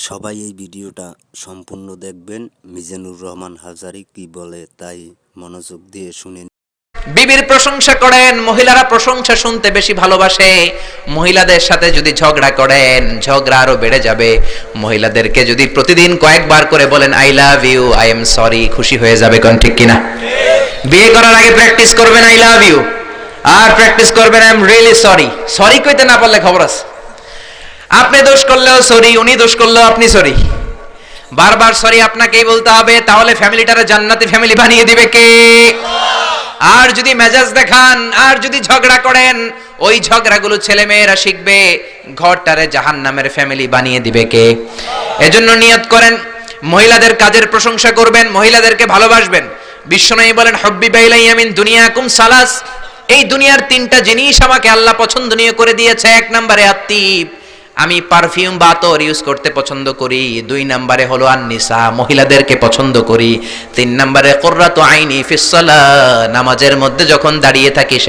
সবাই এই ভিডিওটা সম্পূর্ণ দেখবেন। মিজানুর রহমান হাজারী কি বলে তাই মনোযোগ দিয়ে শুনে নিন। বিবির প্রশংসা করেন, মহিলারা প্রশংসা শুনতে বেশি ভালোবাসে। মহিলাদের সাথে যদি ঝগড়া করেন, ঝগড়া আরো বেড়ে যাবে। মহিলাদেরকে যদি প্রতিদিন কয়েকবার করে বলেন I love you, I am sorry, খুশি হয়ে যাবে। কোন ঠিক কিনা? বিয়ে করার আগে প্র্যাকটিস করবেন আই লাভ ইউ, আর প্র্যাকটিস করবেন I am really sorry. Sorry কইতে না পারলে খবর আছে। আপনি দোষ করলেও সরি, উনি দোষ করলেও আপনি সরি। বারবার সরি আপনাকেই বলতে হবে, তাহলে ফ্যামিলিটারে জান্নাতি ফ্যামিলি বানিয়ে দিবে কে? আর যদি মেজাজ দেখান, আর যদি ঝগড়া করেন, ওই ঝগড়াগুলো ছেলে মেয়েরা শিখবে, ঘরটারে জাহান্নামের ফ্যামিলি বানিয়ে দিবে কে? এজন্য নিয়ত করেন মহিলাদের কাজের প্রশংসা করবেন, মহিলাদেরকে ভালোবাসবেন। বিশ্বনবী বলেন হুব্বিবা ইলাইয়া মিন দুনিয়াকুম সালাস, এই দুনিয়ার তিনটা জিনিস আমাকে আল্লাহ পছন্দনীয় করে দিয়েছে। এক নম্বরে আত্তিব, আমি পারফিউম বা আতর ইউজ করতে পছন্দ করি। দুই নম্বরে হলো আন-নিসা, মহিলাদেরকে পছন্দ করি। তিন নম্বরে কুররাতু আইনি ফিস সালাহ, নামাজের মধ্যে যখন দাঁড়িয়ে থাকি